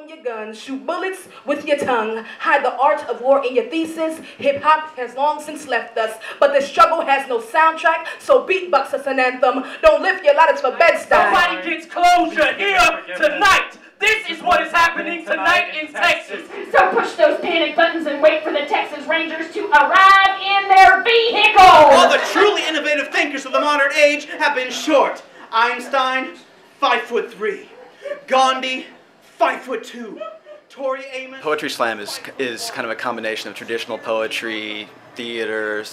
from your gun, shoot bullets with your tongue, hide the art of war in your thesis. Hip-hop has long since left us, but the struggle has no soundtrack, so beatbox us an anthem. Don't lift your ladders for Bed-Stuy. Nobody gets closure here tonight. This is what is happening tonight in Texas. So push those panic buttons and wait for the Texas Rangers to arrive in their vehicle. All the truly innovative thinkers of the modern age have been short. Einstein, 5'3". Gandhi, 5'2". Tori Amos. Poetry slam is kind of a combination of traditional poetry, theater,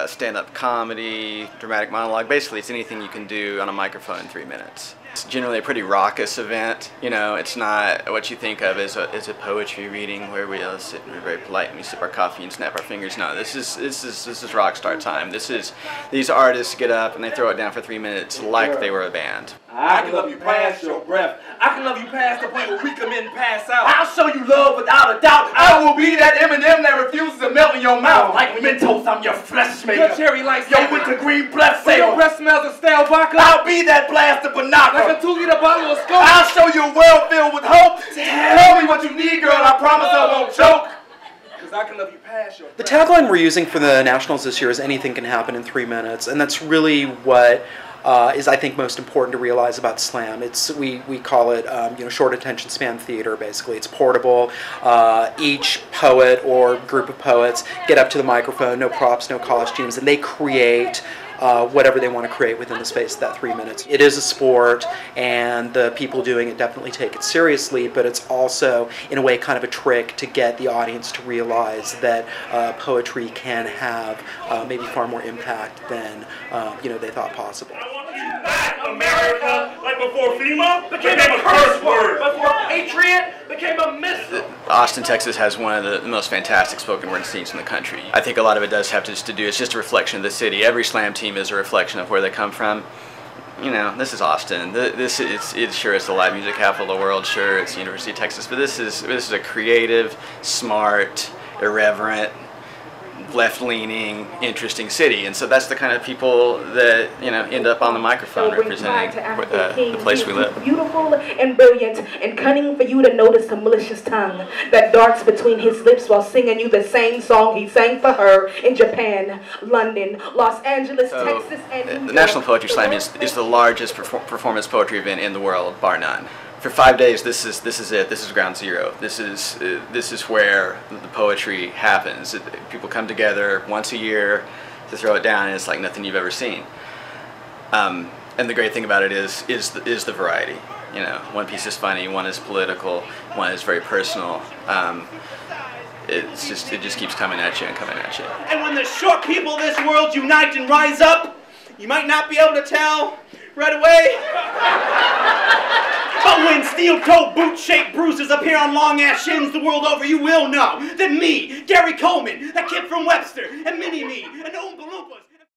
stand-up comedy, dramatic monologue. Basically, it's anything you can do on a microphone in 3 minutes. It's generally a pretty raucous event. You know, it's not what you think of as a poetry reading where we all sit and we're very polite and we sip our coffee and snap our fingers. No, this is rock star time. These artists get up and they throw it down for 3 minutes like they were a band. I can love you past your breath. I can love you past the point where we come in and pass out. I'll show you love without a doubt. I will be that M&M that refuses to melt in your mouth. Like Mentos, I'm your flesh maker. Your cherry lights, your wintergreen breath saver. Your breath smells of stale vodka. I'll be that blast of Banaka. Like a 2-liter bottle of Scope. I'll show you a world filled with hope. Tell me what you need, girl. I promise I won't choke. I can love you past your the tagline we're using for the Nationals this year is anything can happen in 3 minutes, and that's really what is, I think, most important to realize about slam. We call it short attention span theater. Basically, it's portable. Each poet or group of poets get up to the microphone, no props, no costumes, and they create whatever they want to create within the space of that 3 minutes. It is a sport, and the people doing it definitely take it seriously, but it's also, in a way, kind of a trick to get the audience to realize that poetry can have maybe far more impact than they thought possible. I want you back, America, like before FEMA became a curse word, before Patriot became a missile. Austin, Texas has one of the most fantastic spoken word scenes in the country. I think a lot of it does have to do, it's just a reflection of the city. Every slam team is a reflection of where they come from. You know, this is Austin. Sure, it's the live music capital of the world. Sure, it's the University of Texas, but this is a creative, smart, irreverent, left-leaning, interesting city, and so that's the kind of people that end up on the microphone representing the place we live. Beautiful and brilliant and cunning for you to notice the malicious tongue that darts between his lips while singing you the same song he sang for her in Japan, London, Los Angeles, Texas, and New York. The National Poetry Slam is the largest performance poetry event in the world, bar none. For 5 days, this is it. This is ground zero. This is where the poetry happens. People come together once a year to throw it down, and it's like nothing you've ever seen. And the great thing about it is the variety. You know, one piece is funny, one is political, one is very personal. It just keeps coming at you and coming at you. And when the short people of this world unite and rise up, you might not be able to tell right away. But when steel-toed, boot-shaped bruises appear on long-ass shins the world over, you will know that me, Gary Coleman, that kid from Webster, and Mini-Me, and Oompa Loompas